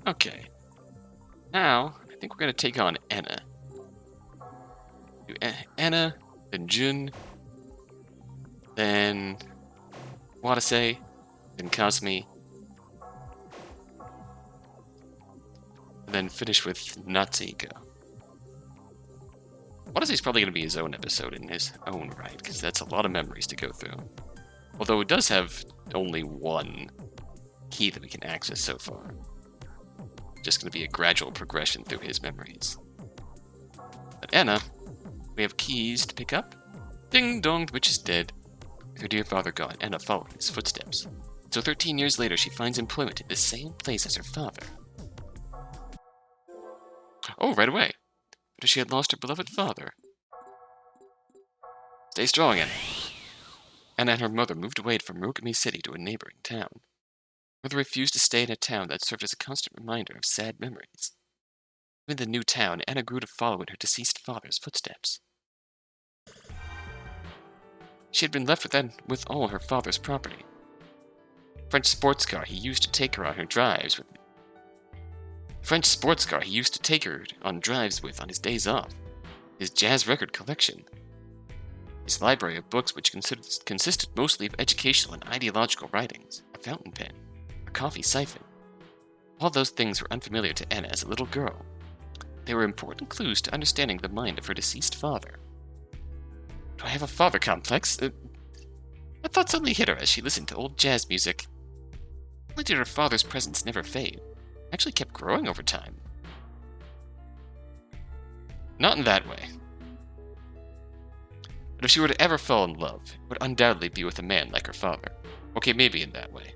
Okay. Now, I think we're going to take on Ena. Do Ena, then Jun, then Watase, then Kazami, and then finish with Natsuhiko. Watase's probably going to be his own episode in his own right, because that's a lot of memories to go through. Although it does have only one key that we can access so far. Just going to be a gradual progression through his memories. But Ena, we have keys to pick up. Ding dong, the witch is dead. With her dear father gone, Ena following his footsteps. So 13 years later, she finds employment in the same place as her father. Oh, right away. But she had lost her beloved father. Stay strong, Ena. Ena and her mother moved away from Murugami City to a neighboring town. Mother refused to stay in a town that served as a constant reminder of sad memories. In the new town, Ena grew to follow in her deceased father's footsteps. She had been left with all her father's property. French sports car he used to take her on her drives with. French sports car he used to take her on drives with on his days off. His jazz record collection. His library of books, which consisted mostly of educational and ideological writings. A fountain pen. A coffee siphon. All those things were unfamiliar to Ena as a little girl. They were important clues to understanding the mind of her deceased father. Do I have a father complex? A thought suddenly hit her as she listened to old jazz music. Not only did her father's presence never fade, it actually kept growing over time. Not in that way. But if she were to ever fall in love, it would undoubtedly be with a man like her father. Okay, maybe in that way.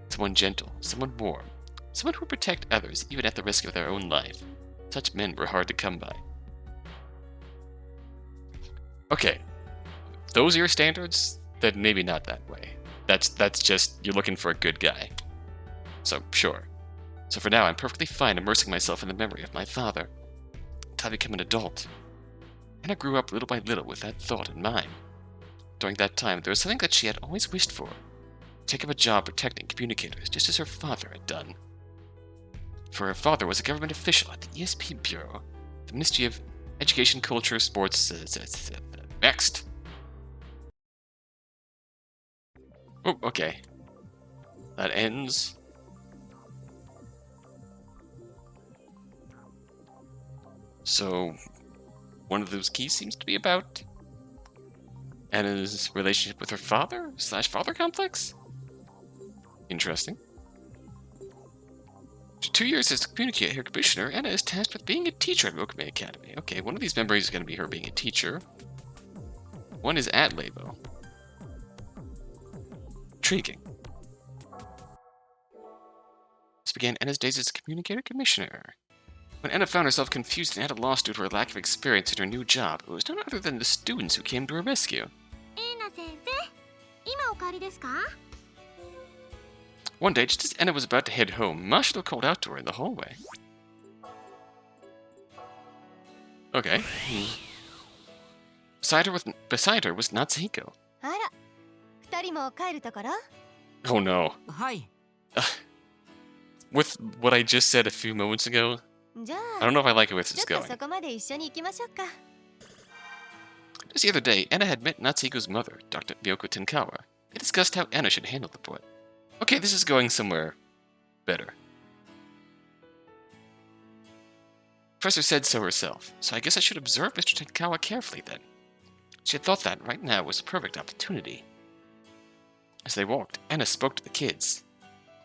Someone gentle, someone warm, someone who would protect others even at the risk of their own life. Such men were hard to come by. Okay, those are your standards? Then maybe not that way. That's just, you're looking for a good guy. So, sure. So for now, I'm perfectly fine immersing myself in the memory of my father. Until I become an adult. And I grew up little by little with that thought in mind. During that time, there was something that she had always wished for. Take up a job protecting communicators, just as her father had done. For her father was a government official at the ESP Bureau, the Ministry of Education, Culture, Sports, next. Oh, okay. That ends. So, one of those keys seems to be about Anna's relationship with her father / father complex? Interesting. After 2 years as communicator commissioner, Ena is tasked with being a teacher at Mokame Academy. Okay, one of these memories is going to be her being a teacher. One is at LABO. Intriguing. This began Ena's days as communicator commissioner. When Ena found herself confused and at a loss due to her lack of experience in her new job, it was none other than the students who came to her rescue. One day, just as Ena was about to head home, Mashiro called out to her in the hallway. Okay. Beside her was Natsuhiko. Oh no. With what I just said a few moments ago, I don't know if I like it where this is going. Just the other day, Ena had met Natsuhiko's mother, Dr. Miyoko Tenkawa. They discussed how Ena should handle the boy. Okay, this is going somewhere better. Professor said so herself, so I guess I should observe Mr. Tenkawa carefully then. She had thought that right now was a perfect opportunity. As they walked, Ena spoke to the kids,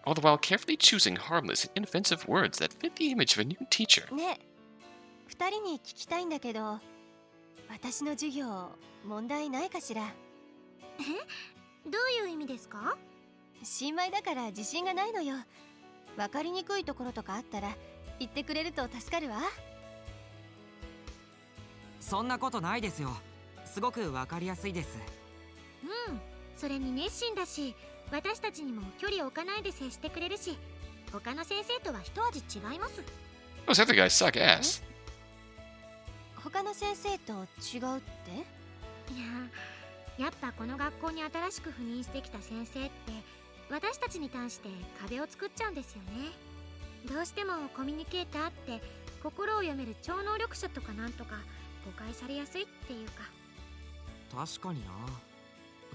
all the while carefully choosing harmless and inoffensive words that fit the image of a new teacher. Those other guys suck ass. 他の先生と違うって？いや、やっぱこの学校に新しく赴任してきた先生って私たちに対して壁を作っちゃうんですよね。どうしてもコミュニケーターって心を読める超能力者とかなんとか誤解されやすいっていうか。確かにな。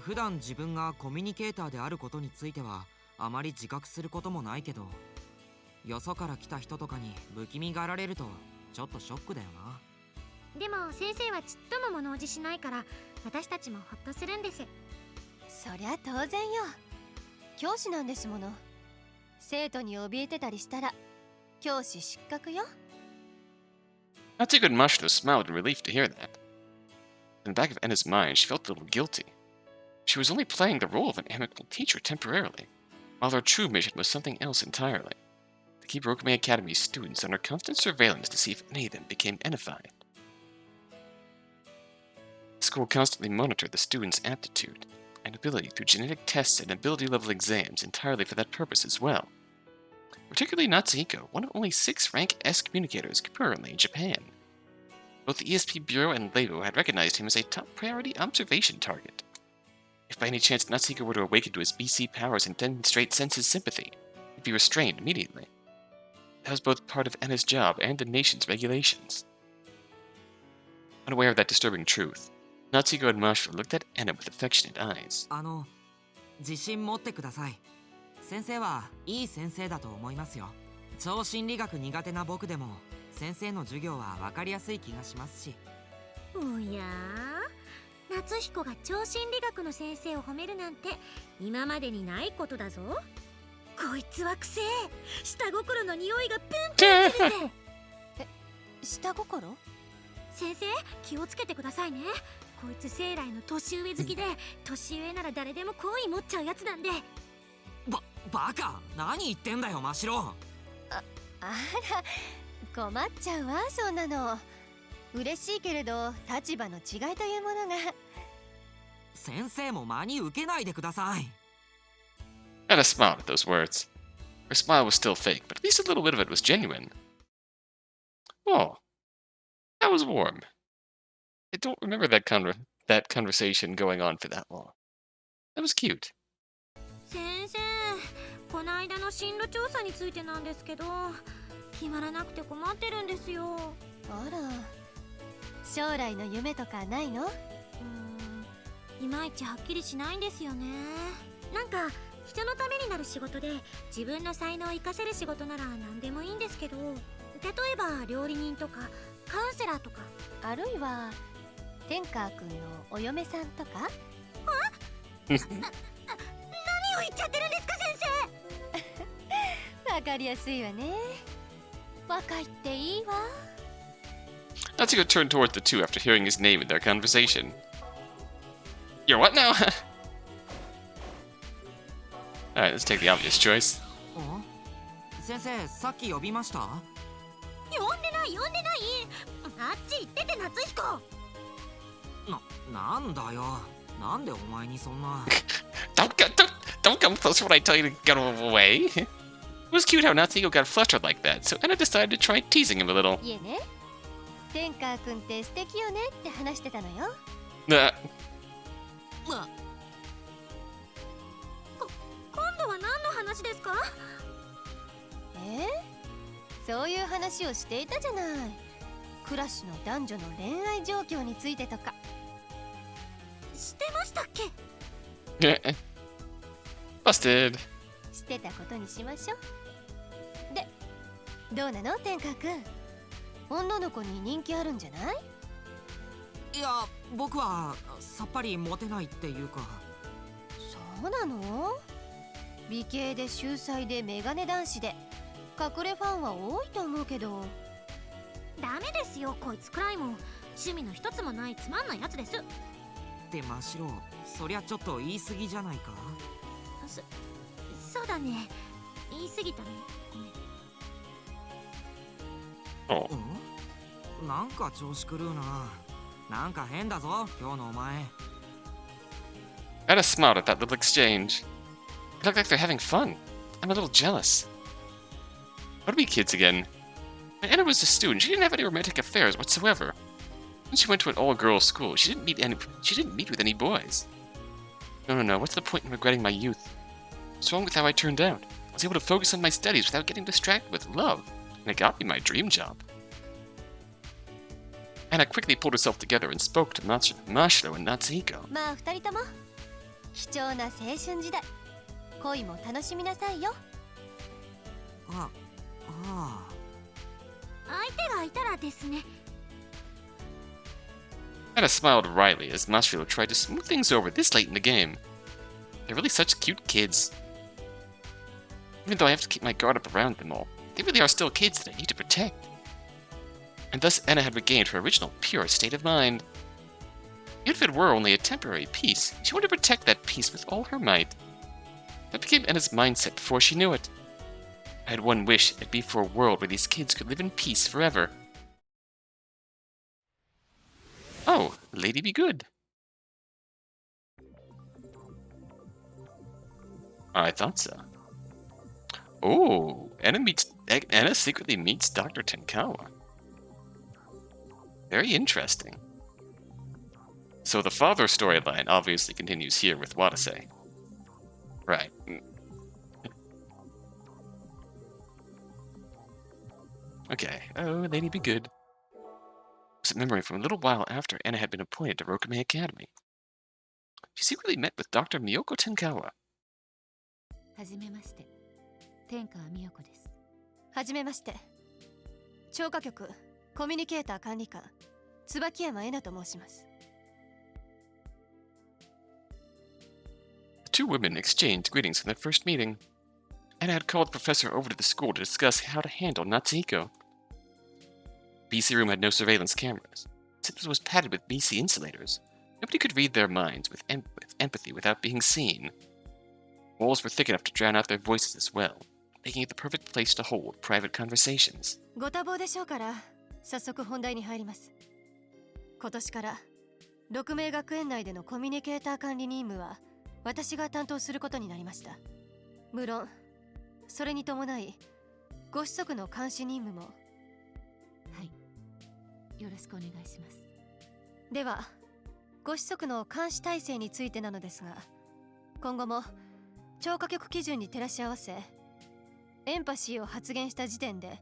普段自分がコミュニケーターであることについてはあまり自覚することもないけど、よそから来た人とかに不気味がられるとちょっとショックだよな。でも先生はちっとも物おじしないから私たちもホッとするんです。そりゃ当然よ。教師なんですもの。生徒に怯えてたりしたら教師失格よ。Natsuhiko and Mashiro smiled in relief to hear that. In the back of Ena's mind, she felt a little guilty. She was only playing the role of an amicable teacher temporarily, while her true mission was something else entirely. To keep Rokume Academy's students under constant surveillance to see if any of them became Enified. The school constantly monitored the students' aptitude and ability through genetic tests and ability level exams entirely for that purpose as well. Particularly Natsuhiko, one of only 6 rank S communicators currently in Japan. Both the ESP Bureau and LABO had recognized him as a top priority observation target. If by any chance Natsuhiko were to awaken to his BC powers and demonstrate Senses Sympathy, he'd be restrained immediately. That was both part of Ena's job and the nation's regulations. Unaware of that disturbing truth, Natsuhiko and Mashiro looked at Ena with affectionate eyes. 自信持ってください。先生はいい先生だと思いますよ。超心理学苦手な僕でも先生の授業は分かりやすい気がしますし。おやー、夏彦が超心理学の先生を褒めるなんて今までにないことだぞ。こいつはくせえ、下心の匂いがプンプンするぜ。下心？先生気をつけてくださいね。こいつ生来の年上好きで、年上なら誰でも好意持っちゃうやつなんで。バカ、何言ってんだよマシロ。あら、困っちゃうわ、そんなの。嬉しいけれど立場の違いというものが。先生も真に受けないでください。Ena smiled at those words. Her smile was still fake, but at least a little bit of it was genuine. Oh, that was warm. I don't remember that conversation going on for that long. That was cute. 先生、この間の進路調査についてなんですけど、決まらなくて困ってるんですよ。あら、将来の夢とかないの？いまいちはっきりしないんですよね。なんか人のためになる仕事で自分の才能を生かせる仕事なら何でもいいんですけど、例えば料理人とかカウンセラーとか、あるいは天川くんのお嫁さんとか。何を言っちゃってるんですか先生。わかりやすいわね。若いっていいわ。Natsuko turned towards the two after hearing his name in their conversation. You're what now? Alright, let's take the obvious choice. 先生、さっき呼びました？呼んでない。あっち行ってて夏彦。なんだよ。なんでお前にそんな。Don't come close when I tell you to get away. It was cute how Natsuhiko got flustered like that, so Ena decided to try teasing him a little. いえね、天川くんって素敵よねって話してたのよ。Nah. 今度は何の話ですか？そういう話をしていたじゃない。クラスの男女の恋愛状況についてとか。してましたっけ？ Busted. してたことにしましょう。で、どうなの天川くん？女の子に人気あるんじゃない？いや、僕はさっぱりモテないっていうか。そうなの？美形で秀才でメガネ男子で隠れファンは多いと思うけど。ダメですよ、こいつくらいも趣味の一つもないつまんないやつです。ってマシロ、そりゃちょっと言い過ぎじゃないか。そうだね、言い過ぎたね。Oh. なんか調子狂うな。なんか変だぞ、今日のお前。Ena smiled at that little exchange. It looked like they're having fun. I'm a little jealous. What are we kids again? When Ena was a student, she didn't have any romantic affairs whatsoever. When she went to an all-girls school, she didn't meet with any boys. No, what's the point in regretting my youth? What's wrong with how I turned out? I was able to focus on my studies without getting distracted with love, and it got me my dream job. Ena quickly pulled herself together and spoke to Mashiro and Natsuhiko. まあ二人とも貴重な青春時代恋も楽しみなさいよ。ああ相手がいたらですね。Ena smiled wryly as Mashiro tried to smooth things over this late in the game. They're really such cute kids. Even though I have to keep my guard up around them all, they really are still kids that I need to protect. And thus Ena had regained her original pure state of mind. Even if it were only a temporary peace, she wanted to protect that peace with all her might. That became Ena's mindset before she knew it. I had one wish, it'd be for a world where these kids could live in peace forever. Oh, lady be good. I thought so. Oh, Ena secretly meets Dr. Tenkawa. Very interesting. So the father storyline obviously continues here with Watase. Right. Okay. Oh, lady be good. Was a memory from a little while after Ena had been appointed to Rokume Academy. She secretly met with Dr. Miyoko Tenkawa. はじめまして、天川美代子です。はじめまして。超過局コミュニケーター管理官椿山恵那と申します。The two women exchanged greetings in their first meeting. Ena had called the professor over to the school to discuss how to handle Natsuhiko. BC room had no surveillance cameras. Since it was padded with BC insulators, nobody could read their minds with empathy without being seen. Walls were thick enough to drown out their voices as well, making it the perfect place to hold private conversations. ご多忙でしょうから早速本題に入ります。今年から6名学園内でのコミュニケーター管理任務は私が担当することになりました。無論それに伴いご子息の監視任務も。はい、よろしくお願いします。ではご子息の監視体制についてなのですが、今後も超過局基準に照らし合わせエンパシーを発言した時点で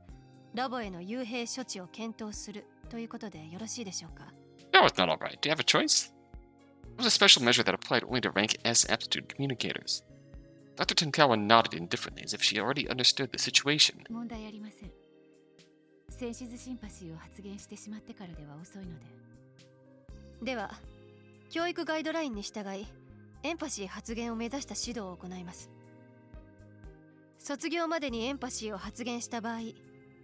ラボへの幽閉処置を検討するということでよろしいでしょうか。 No, it's not alright. Do you have a choice? It was a special measure that applied only to rank S aptitude communicators. Dr. Tenkawa nodded indifferently as if she already understood the situation. 問題ありません。センシズシンパシーを発言してしまってからでは遅いので。では教育ガイドラインに従いエンパシー発言を目指した指導を行います。卒業までにエンパシーを発言した場合、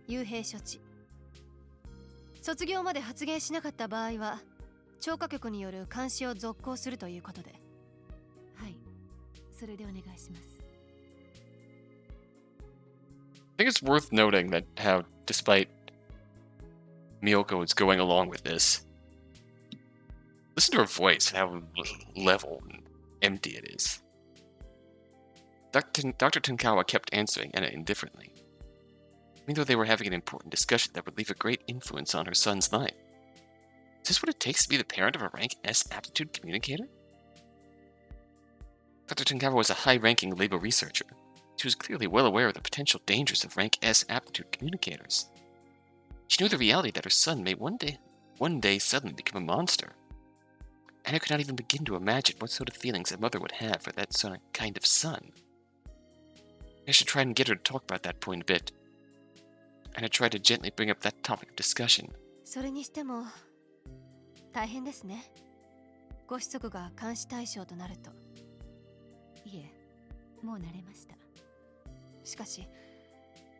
幽閉処置。卒業まで発言しなかった場合は超過局による監視を続行するということで。はい、それでお願いします。I think it's worth noting that how, despite Miyoko is going along with this, listen to her voice and how level and empty it is. Dr. Tenkawa kept answering Ena indifferently, even though they were having an important discussion that would leave a great influence on her son's life. Is this what it takes to be the parent of a rank S aptitude communicator? Dr. Tenkawa was a high-ranking LABO researcher. She was clearly well aware of the potential dangers of rank S aptitude communicators. She knew the reality that her son may one day suddenly become a monster. Ena could not even begin to imagine what sort of feelings a mother would have for that kind of son. I should try and get her to talk about that point a bit. Ena tried to gently bring up that topic of discussion. それにしても大変ですね。ご子息が監視対象となると。いえ、もう慣れました。しかし、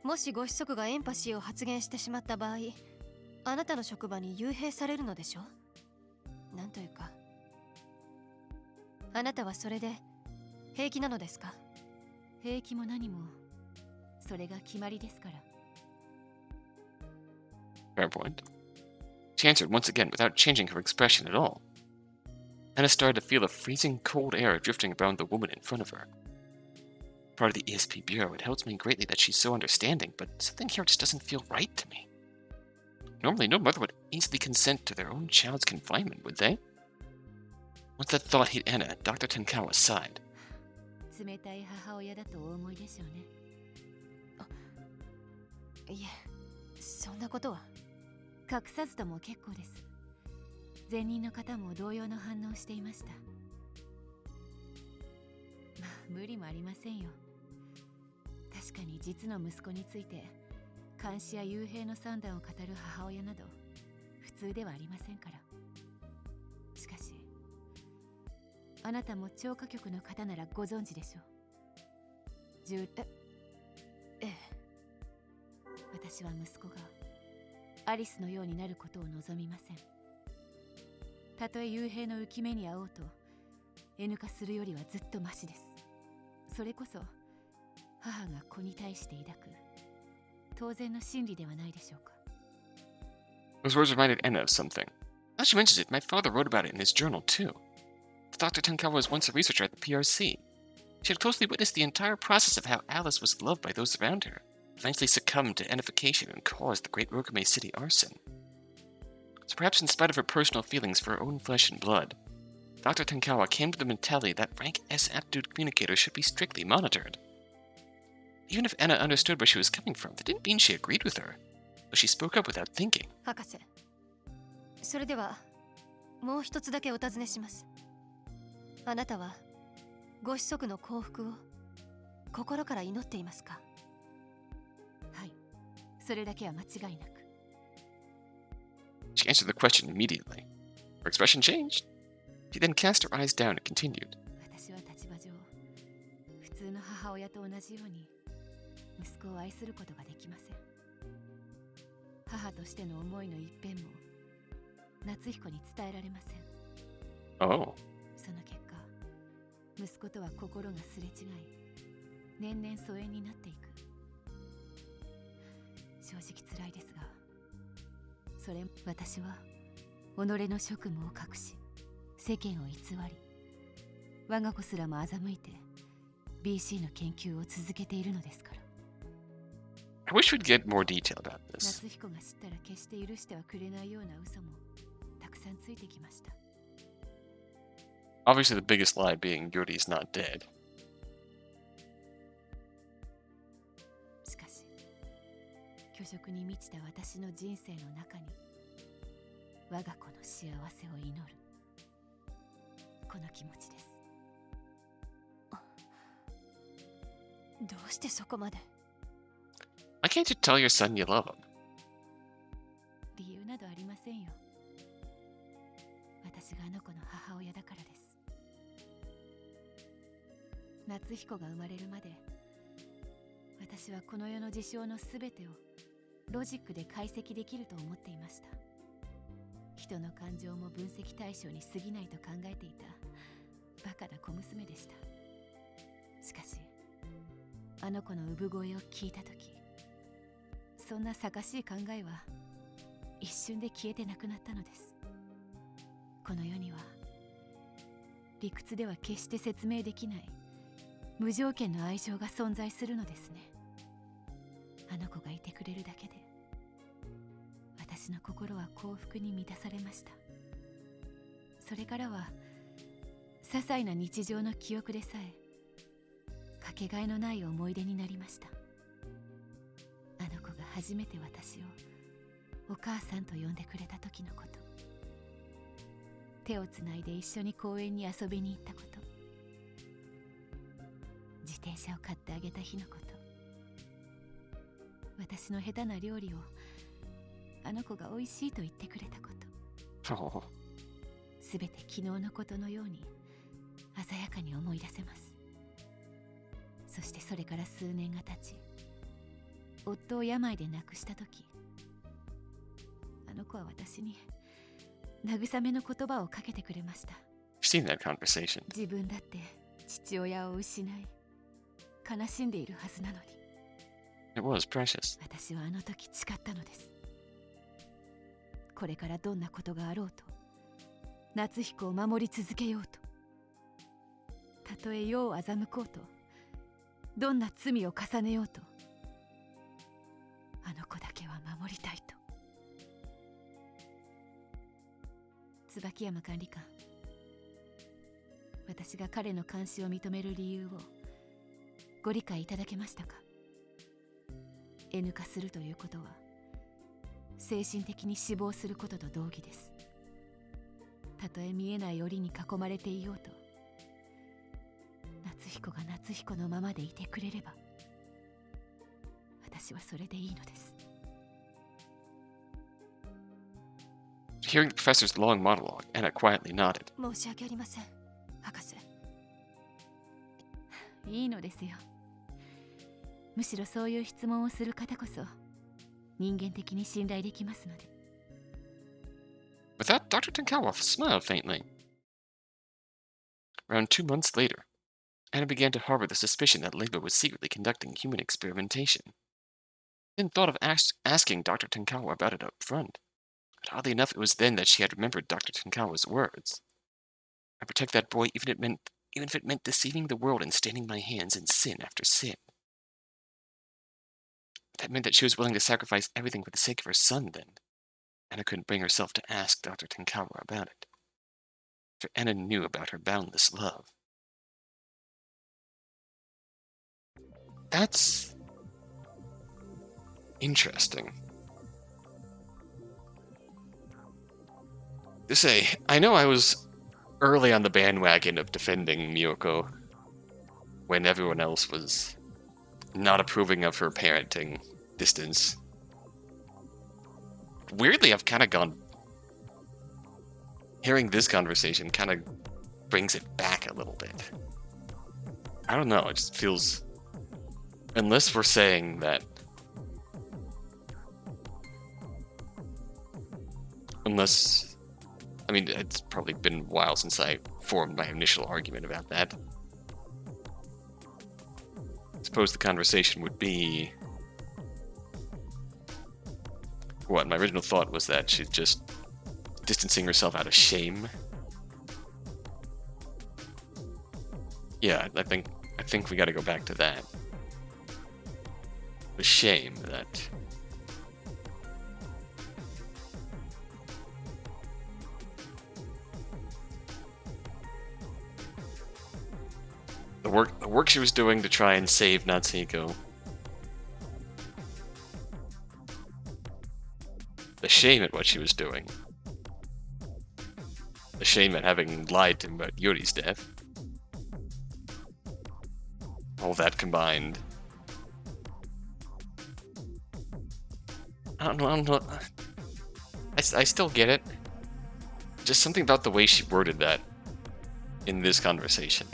もしご子息がエンパシーを発言してしまった場合、あなたの職場に幽閉されるのでしょ？なんというか。あなたはそれで平気なのですか？平気も何も、それが決まりですから。Fair point. She answered once again without changing her expression at all. Ena started to feel a freezing cold air drifting around the woman in front of her. Part of the ESP Bureau, it helps me greatly that she's so understanding, but something here just doesn't feel right to me. Normally, no mother would easily consent to their own child's confinement, would they? Once that thought hit Ena, Dr. Tenkawa sighed. 冷たい母親だとお思いでしょうね。いえ、そんなことは。隠さずとも結構です。前任の方も同様の反応をしていました。まあ無理もありませんよ。確かに実の息子について監視や幽閉の算段を語る母親など普通ではありませんから。しかしあなたも超過局の方ならご存知でしょう。ええ。私は息子がアリスのようになることを望みません。たとえ幽閉の浮き目に遭おうと N 化するよりはずっとマシです。それこそ母が子に対して抱く当然の心理ではないでしょうか。 Those words reminded Ena of something. Now she mentions it, my father wrote about it in his journal too. Dr. Tenkawa was once a researcher at the PRC. She had closely witnessed the entire process of how Alice was loved by those around her, eventually succumbed to enification and caused the Great Rokame City arson. So perhaps in spite of her personal feelings for her own flesh and blood, Dr. Tenkawa came to the mentality that rank S aptitude communicators should be strictly monitored. Even if Ena understood where she was coming from, that didn't mean she agreed with her, but she spoke up without thinking. 博士、それではもう一つだけお尋ねします。あなたはご子息の幸福を心から祈っていますか？はい、それだけは間違いなく。She answered the question immediately. Her expression changed. She then cast her eyes down and continued. 私は立場上、普通の母親と同じように息子を愛することができません。母としての思いの一辺も夏彦に伝えられません。Oh. その結果、息子とは心がすれ違い、年々疎遠になっていく。正直辛いですが、私は己の職務を隠し、世間を偽り、我が子すらも欺いて BC の研究を続けているのですから。I wish we'd get more detail about this. 夏彦が知ったら決して許してはくれないような嘘もたくさんついてきました。Obviously the biggest lie being Yuri's not dead. しかし、虚飾に満ちた私の人生の中に我が子の幸せを祈る、この気持ちです。どうしてそこまで？ Why can't you tell your son you love him? 理由などありませんよ。私があの子の母親だからです。夏彦が生まれるまで、私はこの世の事象のすべてをロジックで解析できると思っていました。人の感情も分析対象に過ぎないと考えていたバカな小娘でした。しかし、あの子の産声を聞いたとき、そんなさかしい考えは一瞬で消えてなくなったのです。この世には理屈では決して説明できない無条件の愛情が存在するのですね。あの子がいてくれるだけで私の心は幸福に満たされました。それからは些細な日常の記憶でさえかけがえのない思い出になりました。あの子が初めて私をお母さんと呼んでくれた時のこと、手をつないで一緒に公園に遊びに行ったこと、自転車を買ってあげた日のこと、私の下手な料理をあの子が美味しいと言ってくれたこと、 Oh. すべて昨日のことのように鮮やかに思い出せます。そしてそれから数年が経ち、夫を病で亡くした時、あの子は私に慰めの言葉をかけてくれました。 I've seen that conversation. 自分だって父親を失い悲しんでいるはずなのに、 It was precious. 私はあの時誓ったのです。これからどんなことがあろうと夏彦を守り続けようと、たとえ世を欺こうと、どんな罪を重ねようと、あの子だけは守りたいと。椿山管理官、私が彼の監視を認める理由をご理解いただけましたか？ N 化するということは精神的に死亡することと同義です。たとえ見えない檻に囲まれていようと、夏彦が夏彦のままでいてくれれば私はそれでいいのです。 Hearing the professor's long monologue, Ena quietly nodded. 申し訳ありません、博士。いいのですよ。むしろそういう質問をする方こそ人間的に信頼できますので。 With that, Dr. Tenkawa smiled faintly. Around 2 months later, Ena began to harbor the suspicion that LABO was secretly conducting human experimentation. Then thought of asking Dr. Tenkawa about it up front. But oddly enough, it was then that she had remembered Dr. Tenkawa's words. I protect that boy even if it meant deceiving the world and staining my hands in sin after sin. That meant that she was willing to sacrifice everything for the sake of her son then. Ena couldn't bring herself to ask Dr. Tenkawa about it. For Ena knew about her boundless love. That's interesting. To say, I know I was early on the bandwagon of defending Miyoko when everyone else was not approving of her parenting distance. Weirdly, I've kind of gone... Hearing this conversation kind of brings it back a little bit. I don't know, it just feels... Unless we're saying that... Unless... I mean, it's probably been a while since I formed my initial argument about that. I suppose the conversation would be... What, my original thought was that she's just distancing herself out of shame. Yeah, I think we gotta go back to that. The shame that... The work she was doing to try and save Natsuhiko. The shame at what she was doing. The shame at having lied to him about Yuri's death. All that combined. I don't know. I still get it. Just something about the way she worded that in this conversation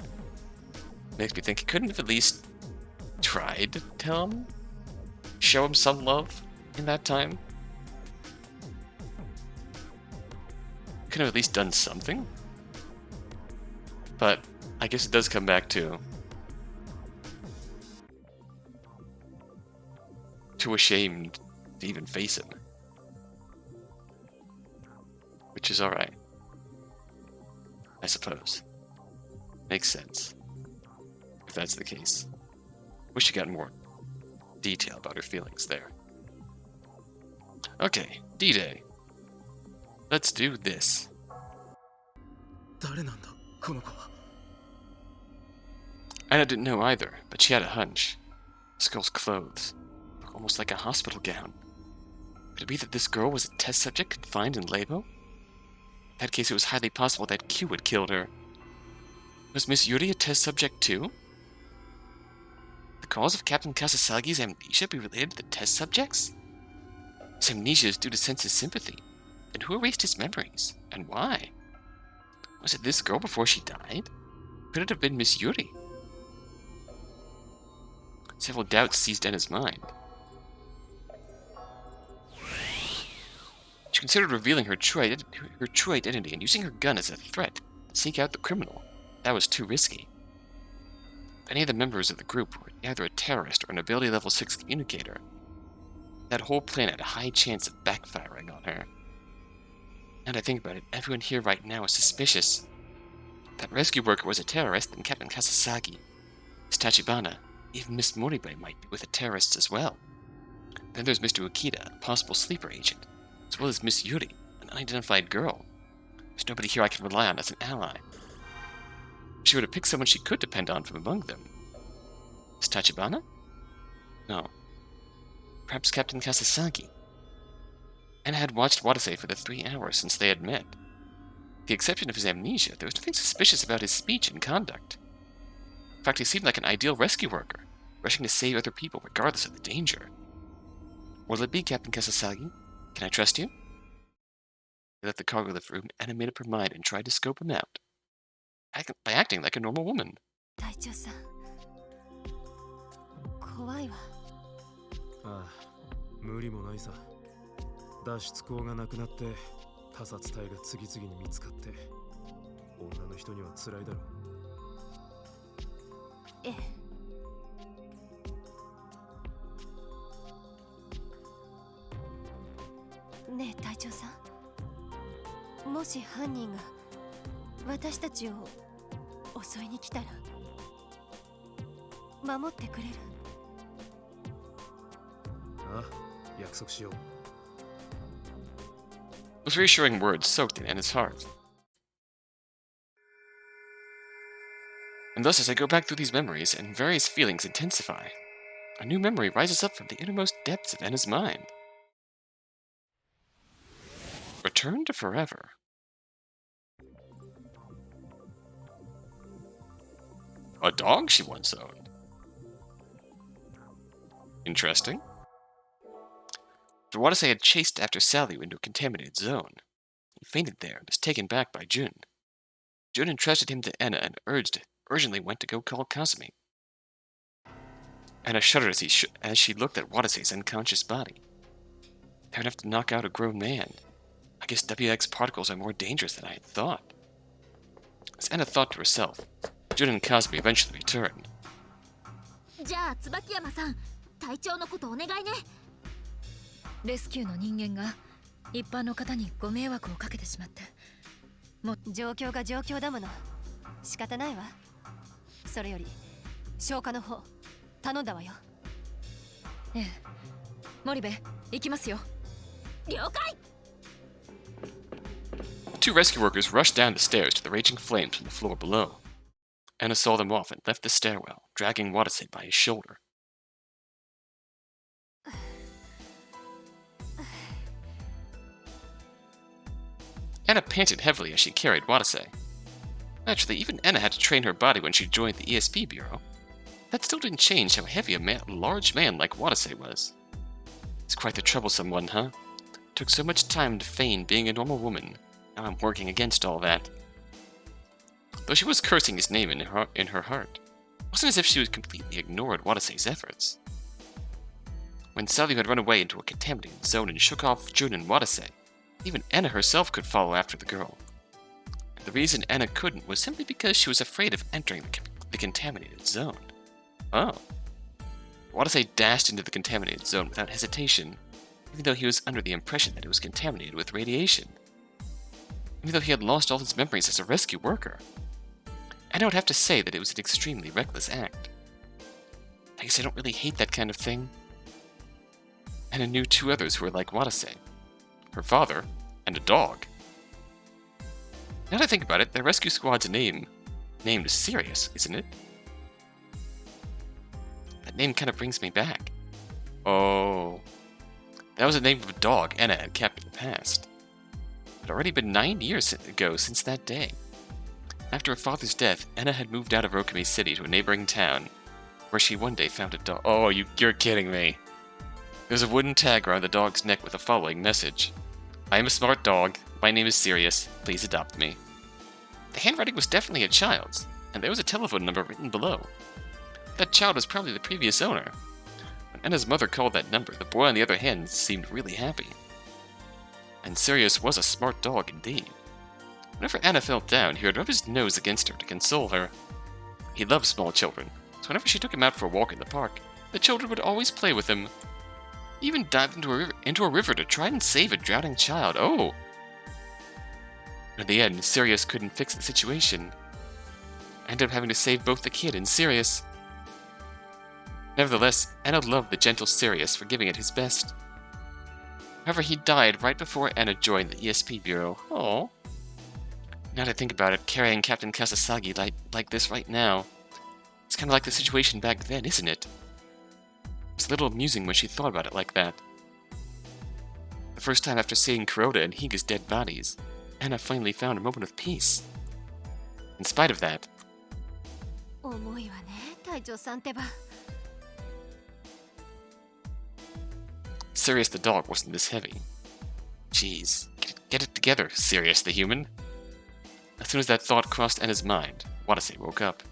makes me think he couldn't have at least tried to tell him? Show him some love in that time? Could have at least done something? But I guess it does come back to too ashamed to even face him. Which is alright. I suppose. Makes sense. If that's the case. Wish you got more detail about her feelings there. Okay, D-Day. Let's do this. Ena didn't know either, but she had a hunch. This girl's clothes look almost like a hospital gown. Could it be that this girl was a test subject confined in LABO? In that case, it was highly possible that Q had killed her. Was Miss Yuri a test subject too? The cause of Captain Kasasagi's amnesia be related to the test subjects? His amnesia is due to Senses Sympathy. Then who erased his memories? And why? Was it this girl before she died? Could it have been Miss Yuri? Several doubts seized Ena's mind. She considered revealing her true identity and using her gun as a threat to seek out the criminal. That was too risky. If any of the members of the group were either a terrorist or an ability level 6 communicator, that whole plan had a high chance of backfiring on her. And I think about it, everyone here right now is suspicious. If that rescue worker was a terrorist, then Captain Kasasagi, Miss Tachibana, even Miss Moribe might be with the terrorists as well. Then there's Mr. Ukita, a possible sleeper agent, as well as Miss Yuri, an unidentified girl. There's nobody here I can rely on as an ally. She would have picked someone she could depend on from among them. Miss Tachibana? No. Perhaps Captain Kasasagi. Ena had watched Watase for the 3 hours since they had met. With the exception of his amnesia, there was nothing suspicious about his speech and conduct. In fact, he seemed like an ideal rescue worker, rushing to save other people regardless of the danger. Will it be, Captain Kasasagi? Can I trust you? They left the cargo lift room, and Ena made up her mind and tried to scope him out. By acting like a normal woman. 隊長さん怖いわ。ああ、無理もないさ。脱出口がなくなって他殺体が次々に見つかって女の人には辛いだろう。ええ。ねえ隊長さん、もし犯人が私たちを襲いに来たら守ってくれる？ああ、約束しよう。 Those reassuring words soaked in Ena's heart. And thus, as I go back through these memories, and various feelings intensify, a new memory rises up from the innermost depths of Ena's mind. Return to forever. A dog she once owned. Interesting. Watase had chased after Sally into a contaminated zone. He fainted there and was taken back by Jun. Jun entrusted him to Ena and urgently went to go call Kazami. Ena shuddered as she looked at Watase's unconscious body. They would have to knock out a grown man. I guess WX particles are more dangerous than I had thought. As Ena thought to herself, Jun and Kazami eventually returned. じゃあ椿山さん、隊長のことお願いね。レスキューの人間が一般の方にご迷惑をかけてしまって、もう状況が状況だもの。仕方ないわ。それより消火の方頼んだわよ。ええ、モリベ行きますよ。了解。 The two rescue workers rushed down the stairs to the raging flames from the floor below. Ena saw them off and left the stairwell, dragging Watase by his shoulder. Ena panted heavily as she carried Watase. Naturally, even Ena had to train her body when she joined the ESP Bureau. That still didn't change how heavy a large man like Watase was. He's quite the troublesome one, huh? Took so much time to feign being a normal woman. Now I'm working against all that. Though she was cursing his name in her heart, it wasn't as if she would completely ignored Watase's efforts. When Sally had run away into a contaminated zone and shook off Jun and Watase, even Ena herself could follow after the girl. And the reason Ena couldn't was simply because she was afraid of entering the contaminated zone. Oh. Watase dashed into the contaminated zone without hesitation, even though he was under the impression that it was contaminated with radiation. Even though he had lost all his memories as a rescue worker. And I would have to say that it was an extremely reckless act. I guess I don't really hate that kind of thing. Ena knew 2 others who were like Watase. Her father, and a dog. Now that I think about it, their rescue squad's named Sirius, isn't it? That name kind of brings me back. Oh, that was the name of a dog Ena had kept in the past. It had already been 9 years ago since that day. After her father's death, Ena had moved out of Rokami City to a neighboring town, where she one day found a dog. Oh, you're kidding me. There's a wooden tag around the dog's neck with the following message. I am a smart dog. My name is Sirius. Please adopt me. The handwriting was definitely a child's, and there was a telephone number written below. That child was probably the previous owner. When Ena's mother called that number, the boy on the other hand seemed really happy. And Sirius was a smart dog indeed. Whenever Ena felt down, he would rub his nose against her to console her. He loved small children, so whenever she took him out for a walk in the park, the children would always play with him. He even dived into a river to try and save a drowning child. Oh! In the end, Sirius couldn't fix the situation. Ended up having to save both the kid and Sirius. Nevertheless, Ena loved the gentle Sirius for giving it his best. However, he died right before Ena joined the ESP Bureau. Oh. Now that I think about it, carrying Captain Kasasagi like this right now, it's kind of like the situation back then, isn't it? It's a little amusing when she thought about it like that. The first time after seeing Kuroda and Higa's dead bodies, Ena finally found a moment of peace. In spite of that, 重いわね、隊長さんってば。 Sirius the dog wasn't this heavy. Jeez, get it together, Sirius the human. As soon as that thought crossed Ena's mind, Watase woke up.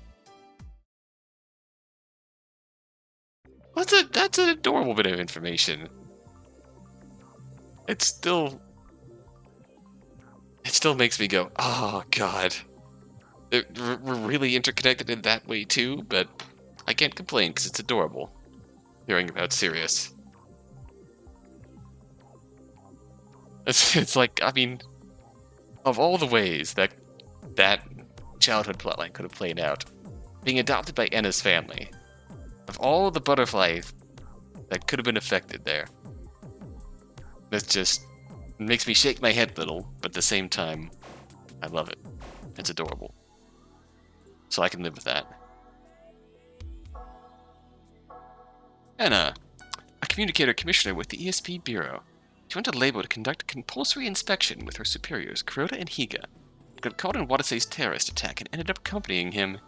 That's an adorable bit of information. It still makes me go, oh god. We're really interconnected in that way too, but I can't complain because it's adorable hearing about Sirius. It's like, I mean, of all the ways that childhood plotline could have played out, being adopted by Ena's family, of all the butterflies that could have been affected there, that just makes me shake my head a little, but at the same time, I love it. It's adorable. So I can live with that. Ena, a communicator commissioner with the ESP Bureau. She went to LABO to conduct a compulsory inspection with her superiors, Kuroda and Higa. Got caught in Watase's terrorist attack and ended up accompanying him.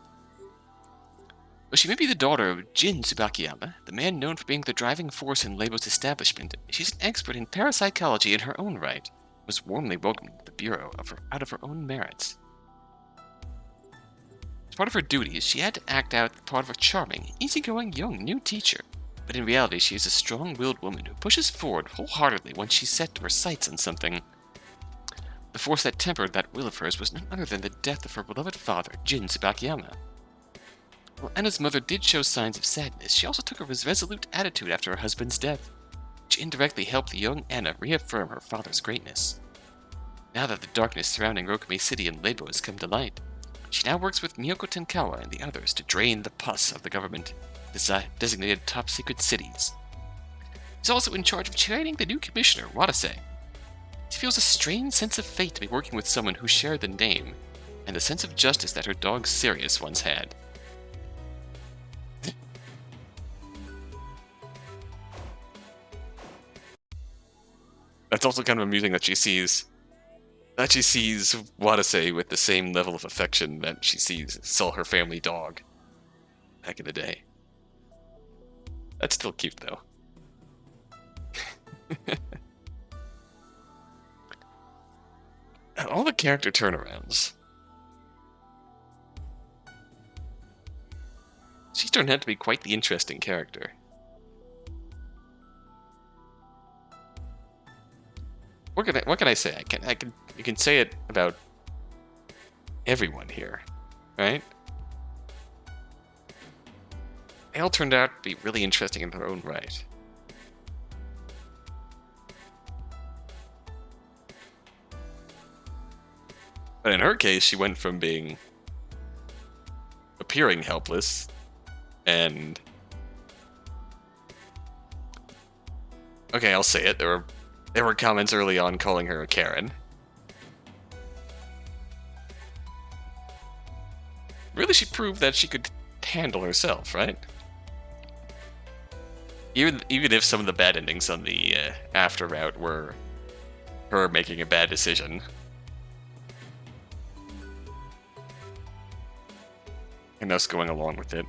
Though she may be the daughter of Jun Tsubakiyama, the man known for being the driving force in LABO's establishment, she's an expert in parapsychology in her own right, was warmly welcomed to the Bureau out of her own merits. As part of her duties, she had to act out the part of a charming, easygoing young new teacher. But in reality, she is a strong-willed woman who pushes forward wholeheartedly once she's set her sights on something. The force that tempered that will of hers was none other than the death of her beloved father, Jun Tsubakiyama. While Ena's mother did show signs of sadness, she also took a resolute attitude after her husband's death, which indirectly helped the young Ena reaffirm her father's greatness. Now that the darkness surrounding Rokumi City and LABO has come to light, she now works with Miyoko Tenkawa and the others to drain the pus of the government designated top-secret cities. She's also in charge of training the new commissioner, Watase. She feels a strange sense of fate to be working with someone who shared the name, and the sense of justice that her dog Sirius once had. That's also kind of amusing that she sees Watase with the same level of affection that she saw her family dog back in the day. That's still cute, though. All the character turnarounds. She's turned out to be quite the interesting character. What can I say? You can say it about everyone here, right? They all turned out to be really interesting in their own right. But in her case, she went from appearing helpless and... Okay, I'll say it. There were comments early on calling her a Karen. Really, she proved that she could handle herself, right? Even if some of the bad endings on the after route were her making a bad decision. And us going along with it.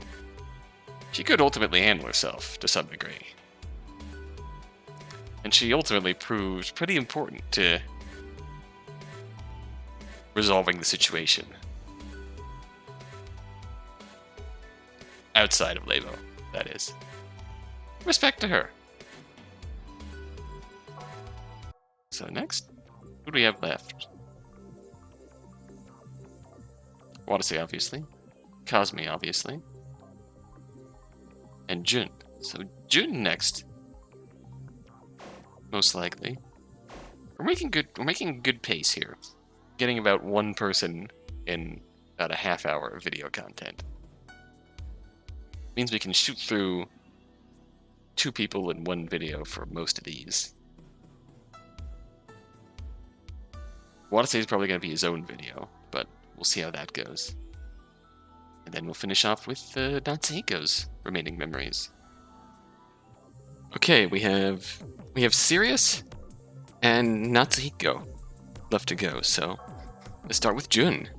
She could ultimately handle herself, to some degree. And she ultimately proved pretty important to resolving the situation. Outside of LABO, that is. Respect to her. So next, who do we have left? Watase, obviously. Kazami, obviously. And Jun. So Jun next. Most likely. We're making good pace here. Getting about one person in about a half hour of video content. Means we can shoot through 2 people in one video for most of these. Watase is probably going to be his own video, but we'll see how that goes. And then we'll finish off with Natsuhiko's remaining memories. Okay, we have Sirius and Natsuhiko left to go, so let's start with Jun.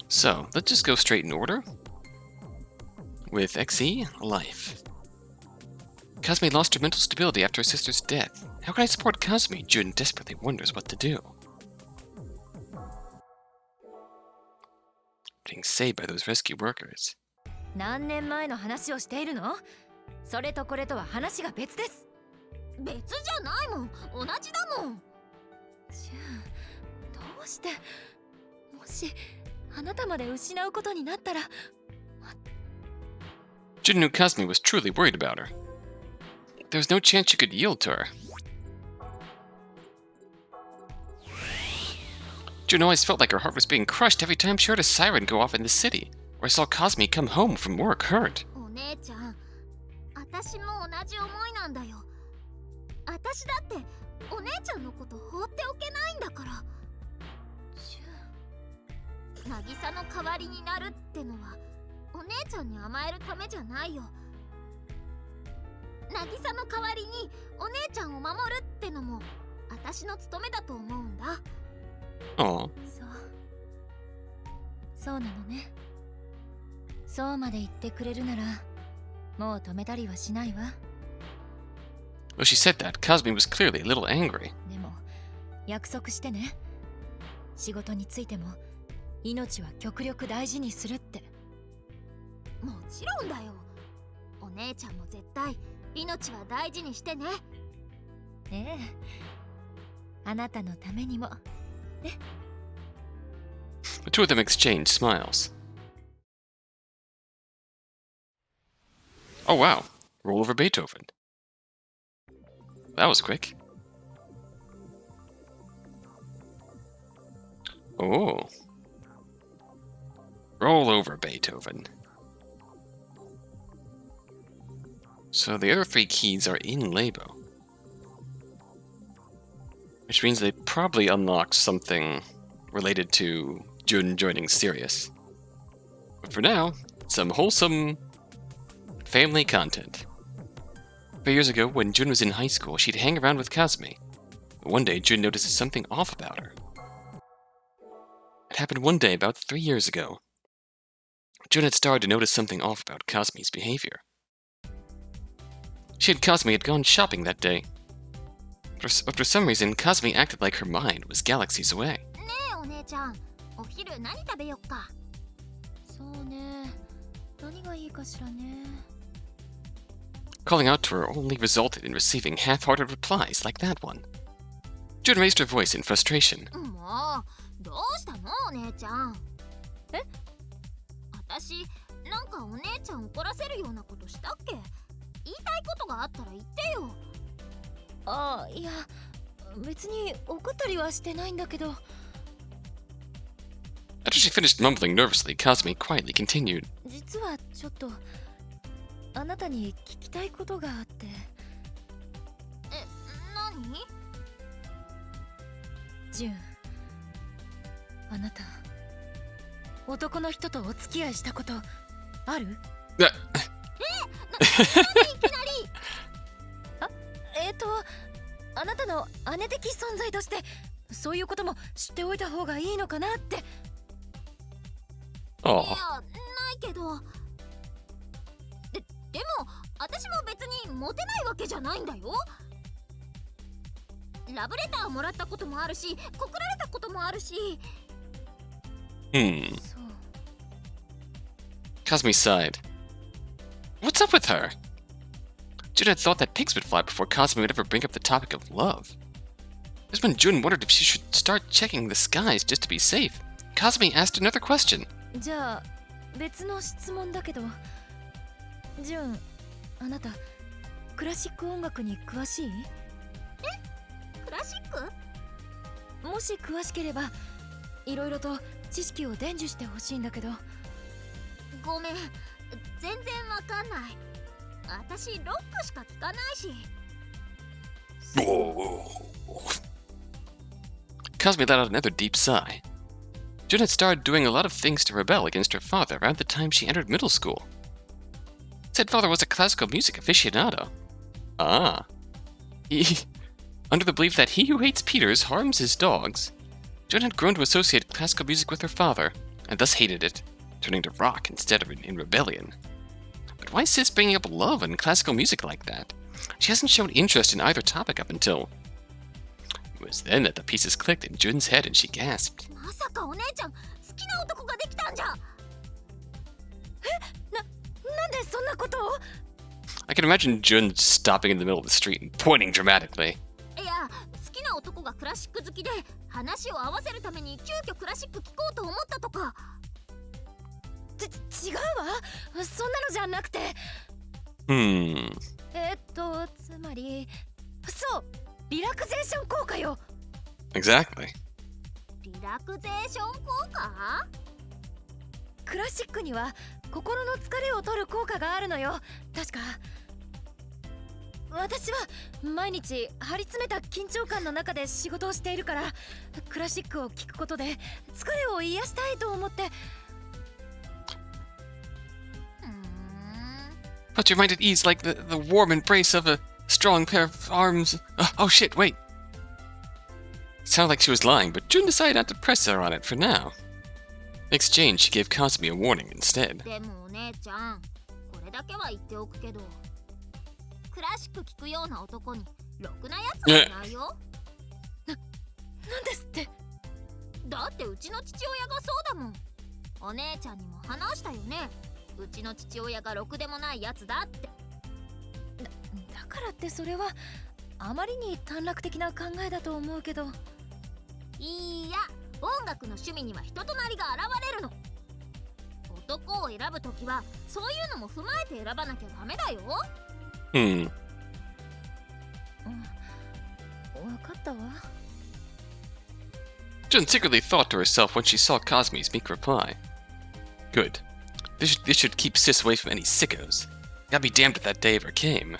So, let's just go straight in order. With XE, life. Kazami lost her mental stability after her sister's death. How can I support Kazami? Jun desperately wonders what to do. Being saved by those rescue workers. 何年前の話をしているの？それとこれとは話が別です。別じゃないもん、同じだもん。ジュン、どうして？もしあなたまで失うことになったら。Jun knew Kazami was truly worried about her. There was no chance she could yield to her. Jun always felt like her heart was being crushed every time she heard a siren go off in the city, or saw Kazami come home from work hurt. お姉ちゃん、私も同じ思いなんだよ。私だってお姉ちゃんのこと放っておけないんだから。渚の代わりになるってのはお姉ちゃんに甘えるためじゃないよ。渚の代わりにお姉ちゃんを守るってのも私の務めだと思うんだ。Aww. そうなのね。そうまで言ってくれるならもう止めたりはしないわ。When she said that, Kazami was clearly a little angry. でも約束してね。仕事についても命は極力大事にするって。もちろんだよ。お姉ちゃんも絶対命は大事にしてね。ええ。あなたのためにも。ね。The two of them exchanged smiles. Oh wow, roll over Beethoven. That was quick. Oh. Roll over Beethoven. So the other three keys are in LABO. Which means they probably unlocked something related to Jun joining Sirius. But for now, some wholesome family content. 3 years ago, when Jun was in high school, she'd hang around with Kazami. But one day, Jun notices something off about her. It happened one day about 3 years ago. Jun had started to notice something off about Kazami's behavior. She and Kazami had gone shopping that day. But for some reason, Kazami acted like her mind was galaxies away. ねえお姉ちゃん、お昼何食べよっか。そうね。何がいいかしらね。Calling out to her only resulted in receiving half-hearted replies like that one. Jun raised her voice in frustration. もう、どうしたのお姉ちゃん。え？私、なんかお姉ちゃん怒らせるようなことしたっけ？言いたいことがあったら言ってよ。ああ、いや、別に怒ったりはしてないんだけど。After she finished mumbling nervously, Kazami quietly continued. 実はちょっとあなたに聞きたいことがあって。え、何？ジュン、あなた男の人とお付き合いしたことある？いきなり。あなたの姉的存在としてそういうことも知っておいた方がいいのかなって。Oh. いや、ないけど。でも、私も別にモテないわけじゃないんだよ。ラブレターもらったこともあるし、告られたこともあるし。Hmm. そう。Kazami sighed. What's up with her? Jun had thought that pigs would fly before Kazami would ever bring up the topic of love. Just when Jun wondered if she should start checking the skies just to be safe, Kazami asked another question. じゃあ別の質問だけど、ジュン、あなたクラシック音楽に詳しい？クラシック？もし詳しければいろいろと知識を伝授してほしいんだけど。ごめん、全然わかんない。私ロックしか聴かないし。Kazami let out another deep sigh. Jun had started doing a lot of things to rebel against her father around the time she entered middle school. Said father was a classical music aficionado. Ah. He... Under the belief that he who hates Peters harms his dogs, Jun had grown to associate classical music with her father, and thus hated it, turning to rock instead of in rebellion. But why is Sis bringing up love and classical music like that? She hasn't shown interest in either topic up until... It was then that the pieces clicked in Jun's head and she gasped. まさかお姉ちゃん好きな男ができたんじゃ。なんでそんなことを？ I can imagine Jun stopping in the middle of the street and pointing dramatically. いや、好きな男がクラシック好きで話を合わせるために急遽クラシック聴こうと思ったとか。違うわ。そんなのじゃなくて。つまり、そう、リラクゼーション効果よ。Exactly. リラクゼーション効果？クラシックには心の疲れを取る効果があるのよ。確か。私は毎日張り詰めた緊張感の中で仕事をしているから、クラシックを聴くことで疲れを癒したいと思って。Put your mind at ease like the warm embrace of a strong pair of arms. Oh shit, wait. It sounded like she was lying, but Jun decided not to press her on it for now. In exchange, she gave Kazami a warning instead. でもお姉ちゃん、これだけは言っておくけど、クラシック聴くような男にろくなやつはいないよ。なんですって？だってうちの父親がそうだもん。お姉ちゃんにも話したよね。うちの父親がろくでもないやつだって。だからってそれはあまりに短絡的な考えだと思うけど。いや、音楽の趣味には人となりが現れるの。男を選ぶときはそういうのも踏まえて選ばなきゃダメだよ。Hmm. わかったわ。Jun secretly thought to herself when she saw Kazami's meek reply. Good. This should keep Sis away from any sickos. God be damned if that day ever came.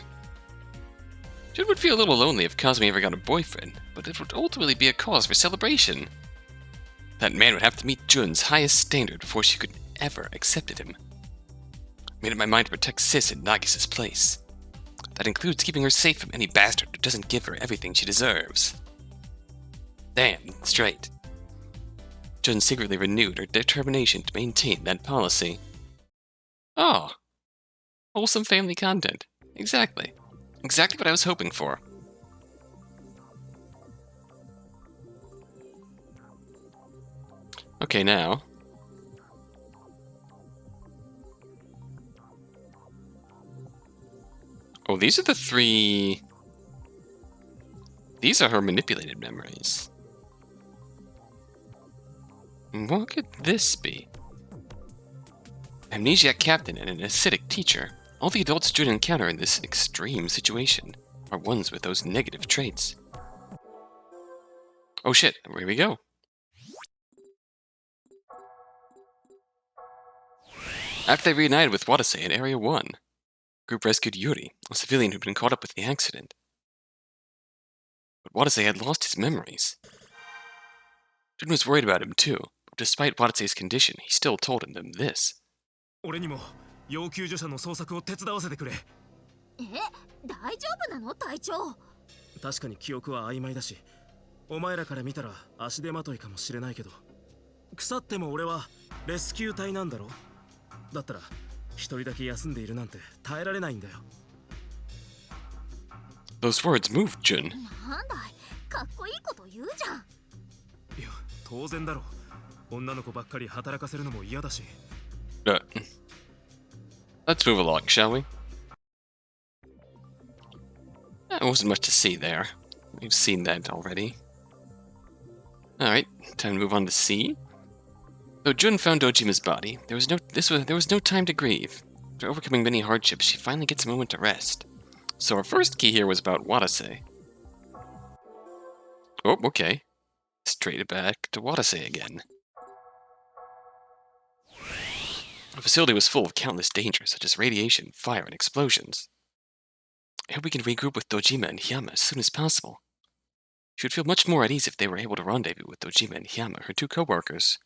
Jun would feel a little lonely if Kazami ever got a boyfriend, but it would ultimately be a cause for celebration. That man would have to meet Jun's highest standard before she could ever accept him. Made up my mind to protect Sis in Nagisa's place. That includes keeping her safe from any bastard who doesn't give her everything she deserves. Damn straight. Jun secretly renewed her determination to maintain that policy. Oh. Wholesome family content. Exactly. Exactly what I was hoping for. Okay, now. Oh, these are the three... These are her manipulated memories. What could this be? Amnesiac captain and an acidic teacher. All the adults Jun encounter in this extreme situation are ones with those negative traits. Oh shit, here we go. After they reunited with Watase in Area 1, the group rescued Yuri, a civilian who'd been caught up with the accident. But Watase had lost his memories. Jun was worried about him too, but despite Watase's condition, he still told them this. 俺にも要救助者の捜索を手伝わせてくれ。大丈夫なの隊長？確かに記憶は曖昧だし、お前らから見たら足手まといかもしれないけど、腐っても俺はレスキュー隊なんだろ。だったら一人だけ休んでいるなんて耐えられないんだよ。Those words moved Jun. なんだい、かっこいいこと言うじゃん。いや、当然だろ。女の子ばっかり働かせるのも嫌だし。Let's move along, shall we? There wasn't much to see there. We've seen that already. Alright, time to move on to C. Though Jun found Dojima's body, there was no time to grieve. After overcoming many hardships, she finally gets a moment to rest. So our first key here was about Watase. Oh, okay. Straight back to Watase again. The facility was full of countless dangers, such as radiation, fire, and explosions. I hope we can regroup with Dojima and Hiyama as soon as possible. She would feel much more at ease if they were able to rendezvous with Dojima and Hiyama, her two co-workers.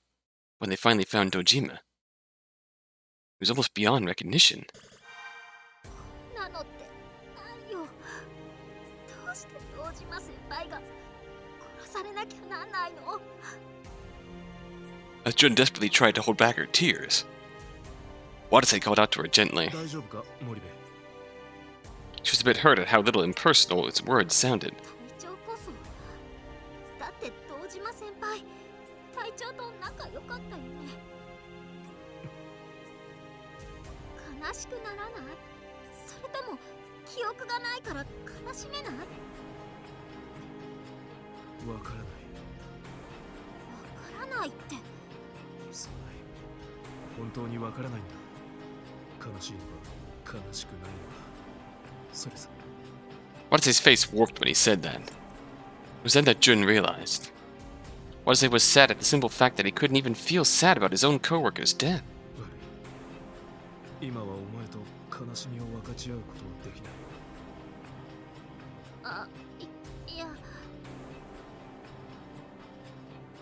When they finally found Dojima, he was almost beyond recognition. 島先輩が殺されなきゃなんないの。 As Jun desperately tried to hold back her tears, Watase called out to her gently. 大丈夫か、モリベ。 She was a bit hurt at how little impersonal its words sounded. 隊長こそ。だって堂島先輩、隊長と仲良かったよね。悲しくならない？それとも記憶がないから悲しめない？わからない。わからないって。そうない。本当にわからないんだ。悲しいのか悲しくないのか。それさ。Watase's face warped when he said that. It was then that Jun realized. Watase was sad at the simple fact that he couldn't even feel sad about his own co-worker's death. 今はお前と悲しみを分かち合うことはできない。あ、いや。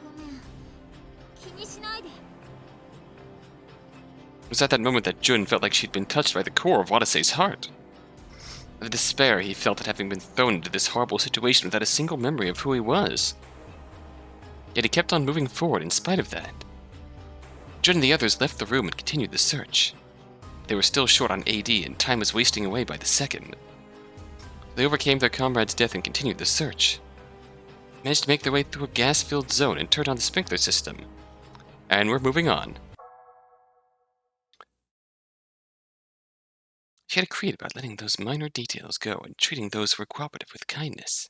ごめん。気にしないで。 It was at that moment that Jun felt like she'd been touched by the core of Watase's heart. The despair he felt at having been thrown into this horrible situation without a single memory of who he was. Yet he kept on moving forward in spite of that. Jun and the others left the room and continued the search. They were still short on AD and time was wasting away by the second. They overcame their comrade's death and continued the search. Managed to make their way through a gas-filled zone and turned on the sprinkler system. And we're moving on. She had a creed about letting those minor details go and treating those who were cooperative with kindness.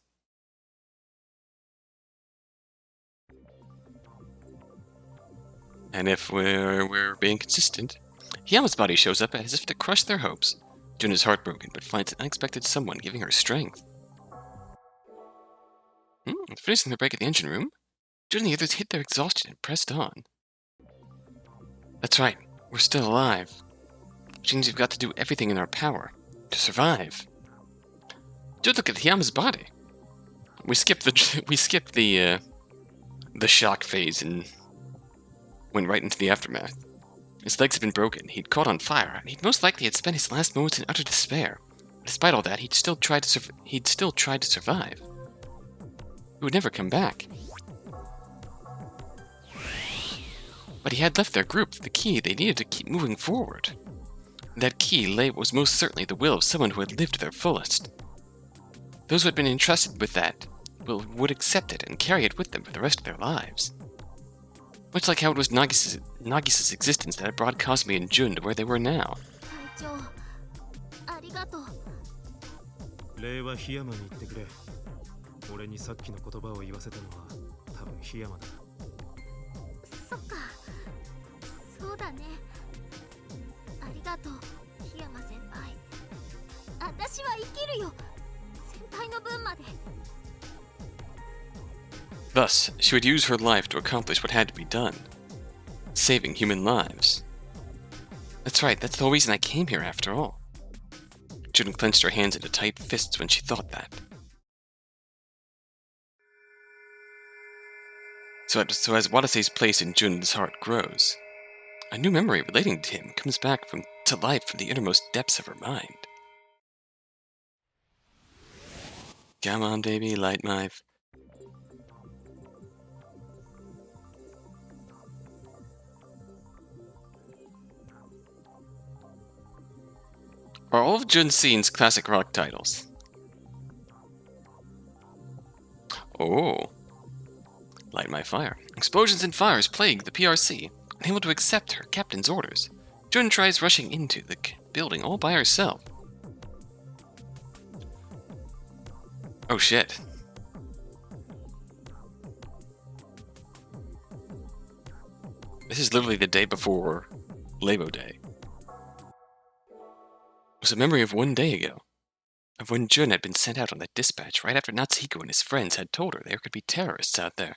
And if we're being consistent, Hiyama's body shows up as if to crush their hopes. Jun is heartbroken, but finds an unexpected someone giving her strength. Finishing their break at the engine room, Jun and the others hid their exhaustion and pressed on. That's right, we're still alive. Which means we've got to do everything in our power to survive. Jun looked at Hiyama's body. We skipped the shock phase and went right into the aftermath. His legs had been broken, he'd caught on fire, and he'd most likely had spent his last moments in utter despair. Despite all that, he'd still tried to survive. He would never come back. But he had left their group the key they needed to keep moving forward. That key was most certainly the will of someone who had lived to their fullest. Those who had been entrusted with that will would accept it and carry it with them for the rest of their lives. Much like how it was Nagisa's existence that had brought Kazami and Jun to where they were now. 隊長、ありがとう。礼は檜山に言ってくれ。俺にさっきの言葉を言わせたのは多分檜山だ。そっか。そうだね。ありがとう、檜山先輩。私は生きるよ。先輩の分まで。 Thus, she would use her life to accomplish what had to be done. Saving human lives. That's right, that's the whole reason I came here after all. Jun clenched her hands into tight fists when she thought that. So as Watase's place in Jun's heart grows, a new memory relating to him comes back to life from the innermost depths of her mind. Come on, baby, light my... Are all of Jun scenes classic rock titles? Oh. Light my fire. Explosions and fires plague the PRC. Unable to accept her captain's orders, Jun tries rushing into the building all by herself. Oh shit. This is literally the day before LABO Day. It was a memory of one day ago, of when Jun had been sent out on that dispatch right after Natsuhiko and his friends had told her there could be terrorists out there.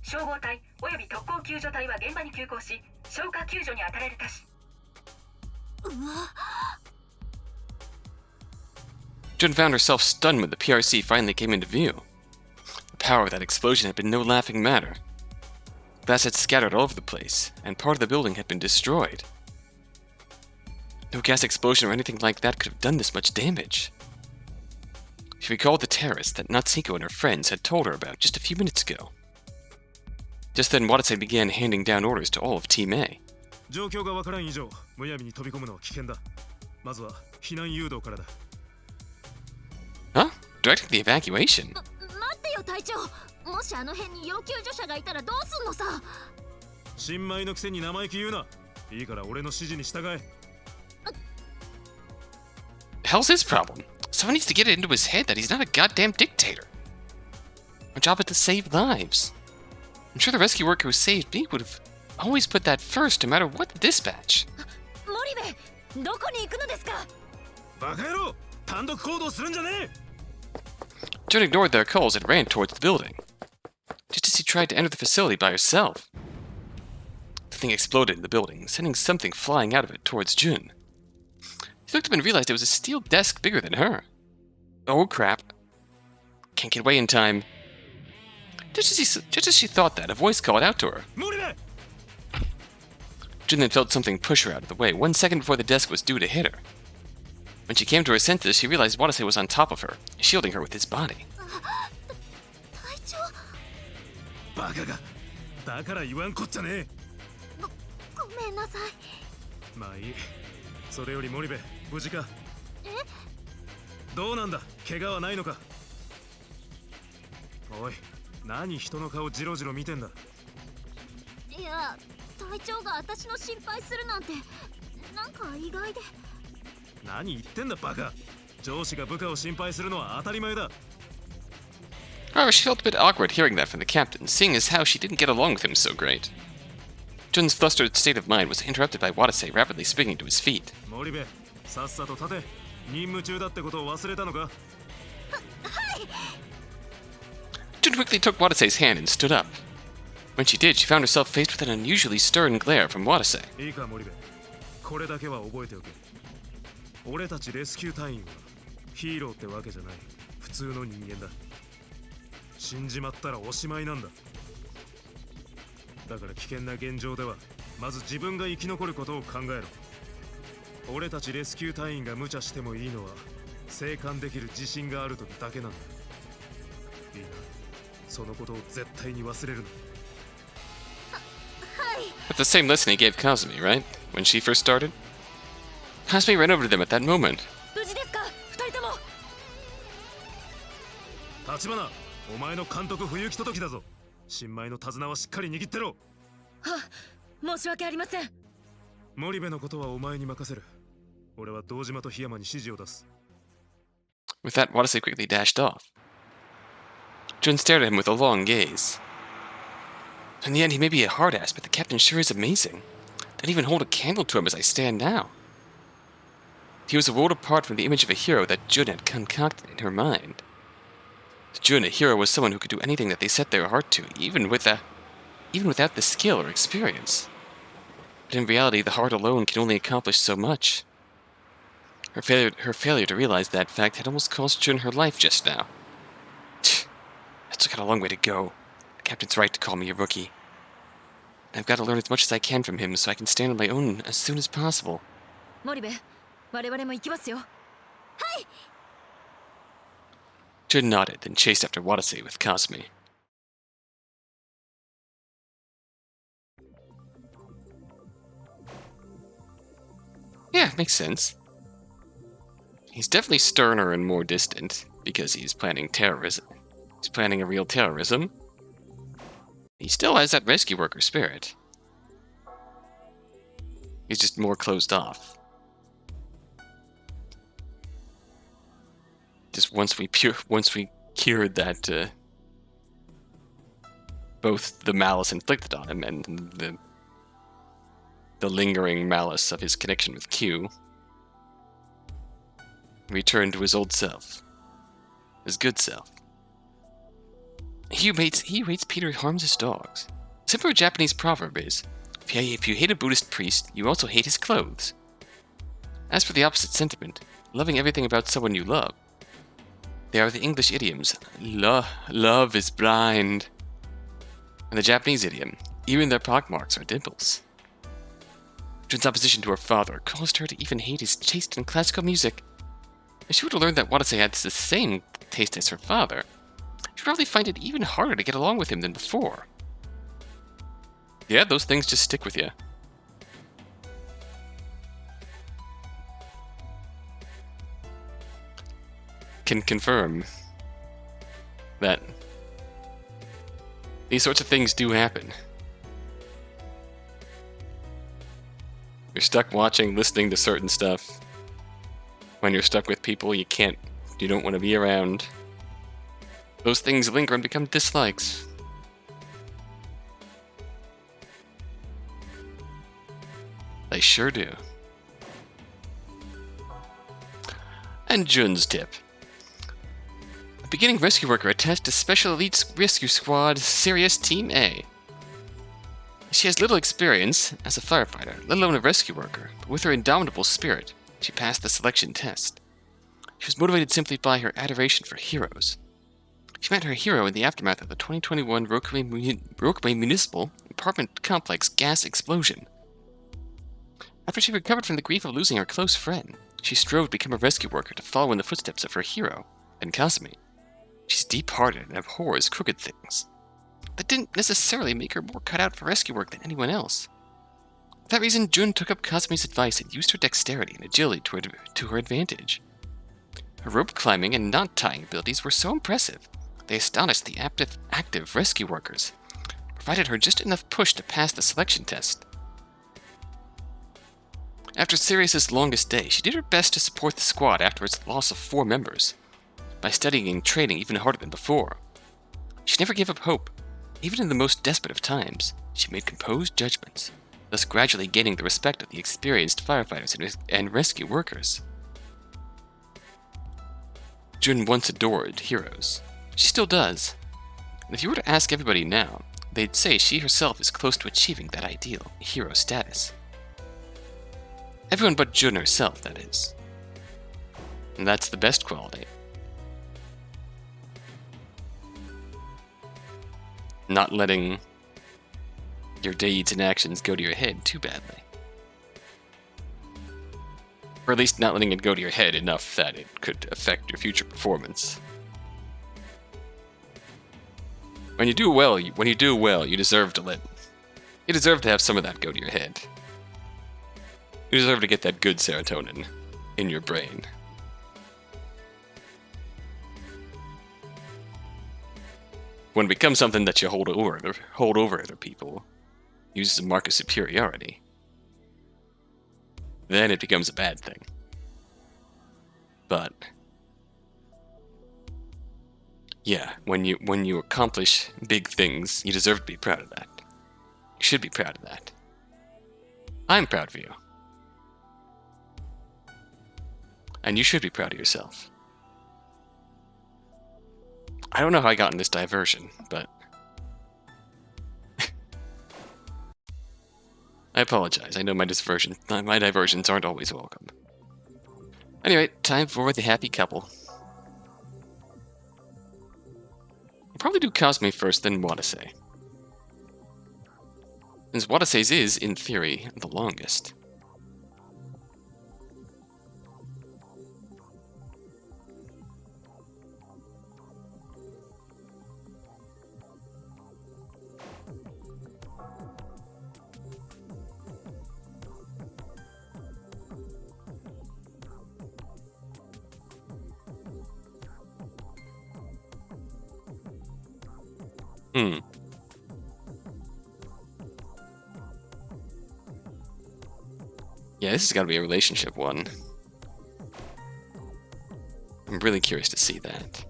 消防隊および特攻救助隊は現場に急行し、消火救助に当たれるたし。Jun found herself stunned when the PRC finally came into view. power of that explosion had been no laughing matter. Glass had scattered all over the place, and part of the building had been destroyed. No gas explosion or anything like that could have done this much damage. She recalled the terrorists that Natsuhiko and her friends had told her about just a few minutes ago. Just then, Watase began handing down orders to all of Team A. 状況がわからん以上、むやみに飛び込むのは危険だ。まずは避難誘導からだ。Huh? Directing the evacuation? 待ってよ隊長。もしあの辺に要救助者がいたらどうすんのさ。新米のくせに生意気言うな。いいから俺の指示に従え。Hell's his problem? Someone needs to get it into his head that he's not a goddamn dictator. Our job is to save lives. I'm sure the rescue worker who saved me would have always put that first, no matter what the dispatch. モリベ、どこに行くのですか。バカ野郎、単独行動するんじゃねえ。Jun ignored their calls and ran towards the building, just as he tried to enter the facility by herself. The thing exploded in the building, sending something flying out of it towards Jun. He looked up and realized it was a steel desk bigger than her. Oh crap. Can't get away in time. Just as she thought that, a voice called out to her. Jun then felt something push her out of the way 1 second before the desk was due to hit her. When she came to her senses, she realized Watase was on top of her, shielding her with his body. 隊長。バカが。だから言わんこっちゃねえ。ごめんなさい。まあいい。それよりモリベ、無事か。え？どうなんだ？怪我はないのか？おい、何人の顔ジロジロ見てんだ。いや、隊長が私の心配するなんて、なんか意外で。何言ってんだバカ。上司が部下を心配するのは当たり前だ。However, she felt a bit awkward hearing that from the captain, seeing as how she didn't get along with him so great. Jun's flustered state of mind was interrupted by Watase rapidly springing to his feet. モリベ、さっさと立て。任務中だってことを忘れたのか？ Jun quickly took Watase's hand and stood up. When she did, she found herself faced with an unusually stern glare from Watase. いいかモリベ、これだけは覚えておけ。俺たちレスキュー隊員はヒーローってわけじゃない。普通の人間だ。死んじまったらおしまいなんだ。だから危険な現状ではまず自分が生き残ることを考えろ。俺たちレスキュー隊員が無茶してもいいのは生還できる自信がある時だけなんだ。いいな、そのことを絶対に忘れるな。That's the same lesson he gave Kazami, right? When she first started? Kazami ran over to them at that moment. 無事ですか、二人とも。立花、お前の監督不行き届きだぞ。新米の手綱はしっかり握ってろ。は、申し訳ありません。森部のことはお前に任せる。俺は堂島と檜山に指示を出す。With that, Watase quickly dashed off. Jun stared at him with a long gaze. In the end, he may be a hard-ass, but the captain sure is amazing. I'd even hold a candle to him as I stand now. He was a world apart from the image of a hero that Jun had concocted in her mind. To Jun, a hero was someone who could do anything that they set their heart to, even without the skill or experience. But in reality, the heart alone can only accomplish so much. Her failure to realize that fact had almost cost Jun her life just now. I still got a long way to go. The captain's right to call me a rookie. I've got to learn as much as I can from him so I can stand on my own as soon as possible. モリベ、我々も行きますよ。はい。Jun nodded, then chased after Watase with Kazami. Yeah, makes sense. He's definitely sterner and more distant, because he's planning terrorism. He's planning a real terrorism. He still has that rescue worker spirit. He's just more closed off. Just once we cured that, both the malice inflicted on him and the lingering malice of his connection with Q, returned to his old self, his good self. He who hates Peter harms his dogs. A simple Japanese proverb is, if you hate a Buddhist priest, you also hate his clothes. As for the opposite sentiment, loving everything about someone you love, They are the English idioms, love is blind, and the Japanese idiom, even their pockmarks are dimples. Jun's opposition to her father caused her to even hate his taste in classical music. If she were to learn that Watase had the same taste as her father, she'd probably find it even harder to get along with him than before. Yeah, those things just stick with you. Can confirm that these sorts of things do happen. You're stuck watching, listening to certain stuff. When you're stuck with people you don't want to be around. Those things linger and become dislikes. They sure do. And Jun's tip. A beginning rescue worker attached to Special Elite Rescue Squad Sirius Team A. She has little experience as a firefighter, let alone a rescue worker, but with her indomitable spirit, she passed the selection test. She was motivated simply by her adoration for heroes. She met her hero in the aftermath of the 2021 Rokume Municipal Apartment Complex gas explosion. After she recovered from the grief of losing her close friend, she strove to become a rescue worker to follow in the footsteps of her hero, and Kazami. She's deep-hearted and abhors crooked things. That didn't necessarily make her more cut out for rescue work than anyone else. For that reason, Jun took up Kazami's advice and used her dexterity and agility to her advantage. Her rope climbing and knot tying abilities were so impressive, they astonished the active rescue workers, provided her just enough push to pass the selection test. After Sirius's longest day, she did her best to support the squad after its loss of 4 members, by studying and training even harder than before. She never gave up hope. Even in the most desperate of times, she made composed judgments, thus gradually gaining the respect of the experienced firefighters and rescue workers. Jun once adored heroes. She still does. And if you were to ask everybody now, they'd say she herself is close to achieving that ideal hero status. Everyone but Jun herself, that is. And that's the best quality. Not letting your deeds and actions go to your head too badly. Or at least not letting it go to your head enough that it could affect your future performance. When you do well, you deserve to you deserve to have some of that go to your head. You deserve to get that good serotonin in your brain. When it becomes something that you hold over other people, uses a mark of superiority, then it becomes a bad thing. But yeah, when you accomplish big things, you deserve to be proud of that. You should be proud of that. I'm proud of you. And you should be proud of yourself. I don't know how I got in this diversion, but I apologize. I know my diversions aren't always welcome. Anyway, time for the happy couple. I'll probably do Kazami first, then Watase. Since Watase's is, in theory, the longest. Yeah, this has got to be a relationship one. I'm really curious to see that.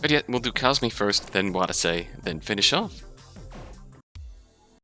But yeah, we'll do Kazami first, then Watase, then finish off.